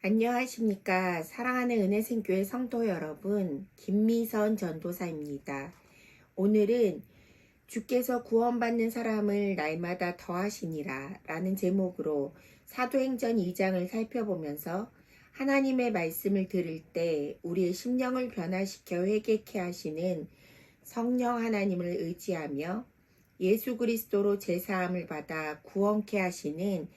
안녕하십니까. 사랑하는 은혜생교회 성도 여러분, 김미선 전도사입니다. 오늘은 주께서 구원받는 사람을 날마다 더하시니라 라는 제목으로 사도행전 2장을 살펴보면서 하나님의 말씀을 들을 때 우리의 심령을 변화시켜 회개케 하시는 성령 하나님을 의지하며 예수 그리스도로 제사함을 받아 구원케 하시는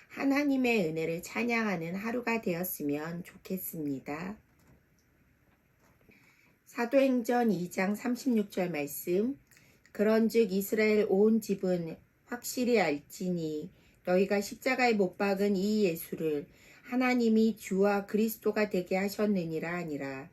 하나님의 은혜를 찬양하는 하루가 되었으면 좋겠습니다. 사도행전 2장 36절 말씀. 그런즉 이스라엘 온 집은 확실히 알지니 너희가 십자가에 못 박은 이 예수를 하나님이 주와 그리스도가 되게 하셨느니라 하니라.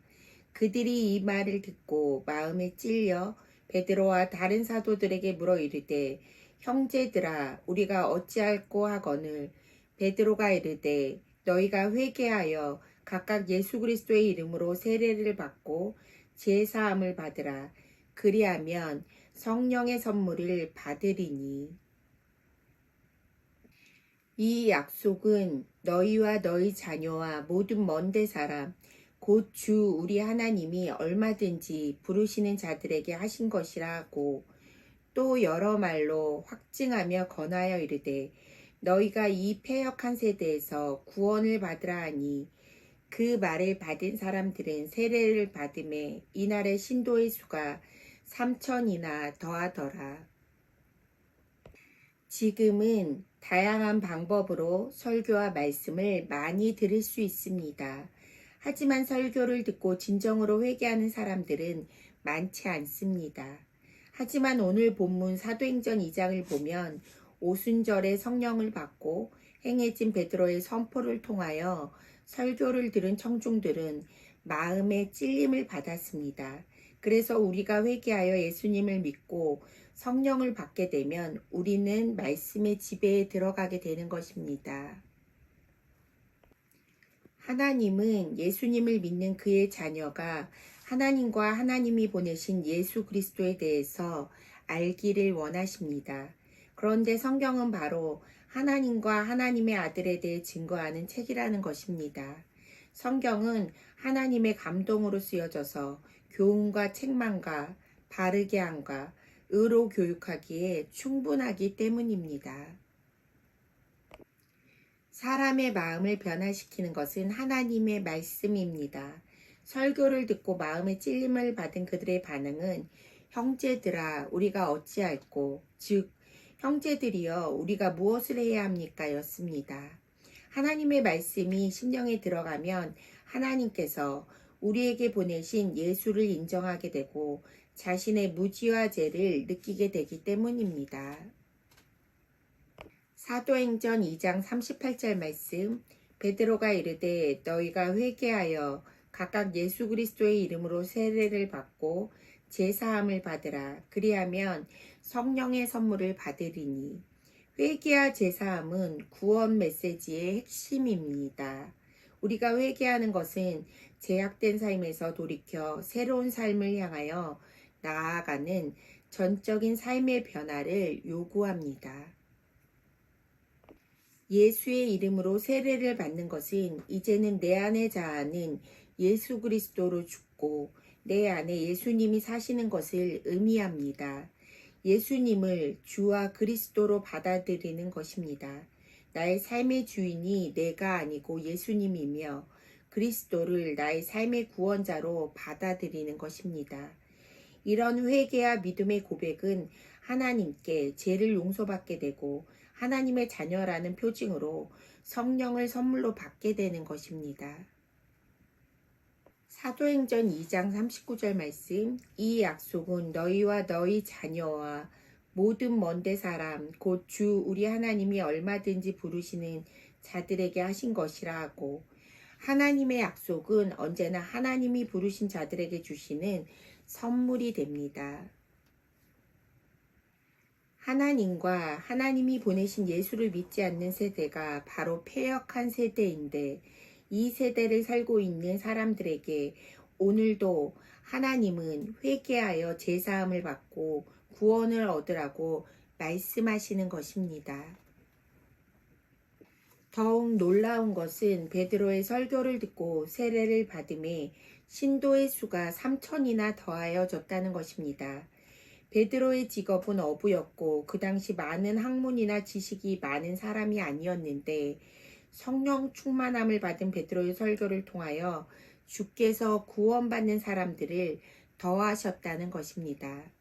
그들이 이 말을 듣고 마음에 찔려 베드로와 다른 사도들에게 물어 이르되 형제들아 우리가 어찌할꼬 하거늘. 베드로가 이르되 너희가 회개하여 각각 예수 그리스도의 이름으로 세례를 받고 제사함을 받으라. 그리하면 성령의 선물을 받으리니. 이 약속은 너희와 너희 자녀와 모든 먼데 사람 곧 주 우리 하나님이 얼마든지 부르시는 자들에게 하신 것이라 하고 또 여러 말로 확증하며 권하여 이르되 너희가 이 패역한 세대에서 구원을 받으라 하니 그 말을 받은 사람들은 세례를 받음에 이날의 신도의 수가 3,000이나 더하더라. 지금은 다양한 방법으로 설교와 말씀을 많이 들을 수 있습니다. 하지만 설교를 듣고 진정으로 회개하는 사람들은 많지 않습니다. 하지만 오늘 본문 사도행전 2장을 보면 오순절에 성령을 받고 행해진 베드로의 선포를 통하여 설교를 들은 청중들은 마음의 찔림을 받았습니다. 그래서 우리가 회개하여 예수님을 믿고 성령을 받게 되면 우리는 말씀의 지배에 들어가게 되는 것입니다. 하나님은 예수님을 믿는 그의 자녀가 하나님과 하나님이 보내신 예수 그리스도에 대해서 알기를 원하십니다. 그런데 성경은 바로 하나님과 하나님의 아들에 대해 증거하는 책이라는 것입니다. 성경은 하나님의 감동으로 쓰여져서 교훈과 책망과 바르게 함과 의로 교육하기에 충분하기 때문입니다. 사람의 마음을 변화시키는 것은 하나님의 말씀입니다. 설교를 듣고 마음의 찔림을 받은 그들의 반응은 형제들아 우리가 어찌할꼬 즉 형제들이여 우리가 무엇을 해야 합니까 였습니다. 하나님의 말씀이 심령에 들어가면 하나님께서 우리에게 보내신 예수를 인정하게 되고 자신의 무지와 죄를 느끼게 되기 때문입니다. 사도행전 2장 38절 말씀. 베드로가 이르되 너희가 회개하여 각각 예수 그리스도의 이름으로 세례를 받고 제사함을 받으라. 그리하면 성령의 선물을 받으리니. 회개와 제사함은 구원 메시지의 핵심입니다. 우리가 회개하는 것은 제약된 삶에서 돌이켜 새로운 삶을 향하여 나아가는 전적인 삶의 변화를 요구합니다. 예수의 이름으로 세례를 받는 것은 이제는 내 안에 자아는 예수 그리스도로 죽고 내 안에 예수님이 사시는 것을 의미합니다. 예수님을 주와 그리스도로 받아들이는 것입니다. 나의 삶의 주인이 내가 아니고 예수님이며 그리스도를 나의 삶의 구원자로 받아들이는 것입니다. 이런 회개와 믿음의 고백은 하나님께 죄를 용서받게 되고 하나님의 자녀라는 표징으로 성령을 선물로 받게 되는 것입니다. 사도행전 2장 39절 말씀. 이 약속은 너희와 너희 자녀와 모든 먼데 사람 곧 주 우리 하나님이 얼마든지 부르시는 자들에게 하신 것이라 하고 하나님의 약속은 언제나 하나님이 부르신 자들에게 주시는 선물이 됩니다. 하나님과 하나님이 보내신 예수를 믿지 않는 세대가 바로 패역한 세대인데 이 세대를 살고 있는 사람들에게 오늘도 하나님은 회개하여 제사함을 받고 구원을 얻으라고 말씀하시는 것입니다. 더욱 놀라운 것은 베드로의 설교를 듣고 세례를 받음에 신도의 수가 3천이나 더하여졌다는 것입니다. 베드로의 직업은 어부였고 그 당시 많은 학문이나 지식이 많은 사람이 아니었는데 성령 충만함을 받은 베드로의 설교를 통하여 주께서 구원받는 사람들을 더하셨다는 것입니다.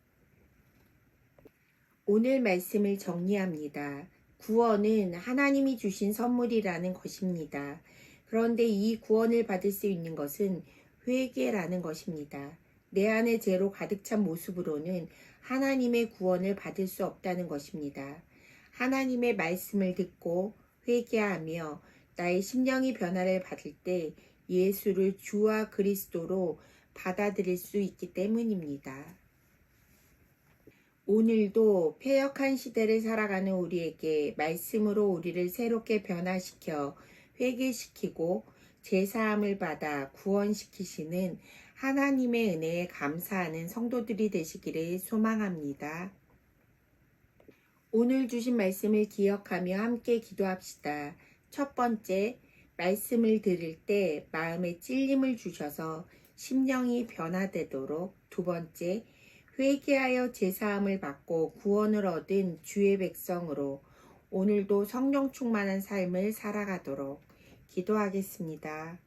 오늘 말씀을 정리합니다. 구원은 하나님이 주신 선물이라는 것입니다. 그런데 이 구원을 받을 수 있는 것은 회개라는 것입니다. 내 안에 죄로 가득 찬 모습으로는 하나님의 구원을 받을 수 없다는 것입니다. 하나님의 말씀을 듣고 회개하며 나의 심령이 변화를 받을 때 예수를 주와 그리스도로 받아들일 수 있기 때문입니다. 오늘도 패역한 시대를 살아가는 우리에게 말씀으로 우리를 새롭게 변화시켜 회개시키고 제사함을 받아 구원시키시는 하나님의 은혜에 감사하는 성도들이 되시기를 소망합니다. 오늘 주신 말씀을 기억하며 함께 기도합시다. 첫 번째, 말씀을 들을 때 마음에 찔림을 주셔서 심령이 변화되도록. 두 번째, 회개하여 제사함을 받고 구원을 얻은 주의 백성으로 오늘도 성령 충만한 삶을 살아가도록 기도하겠습니다.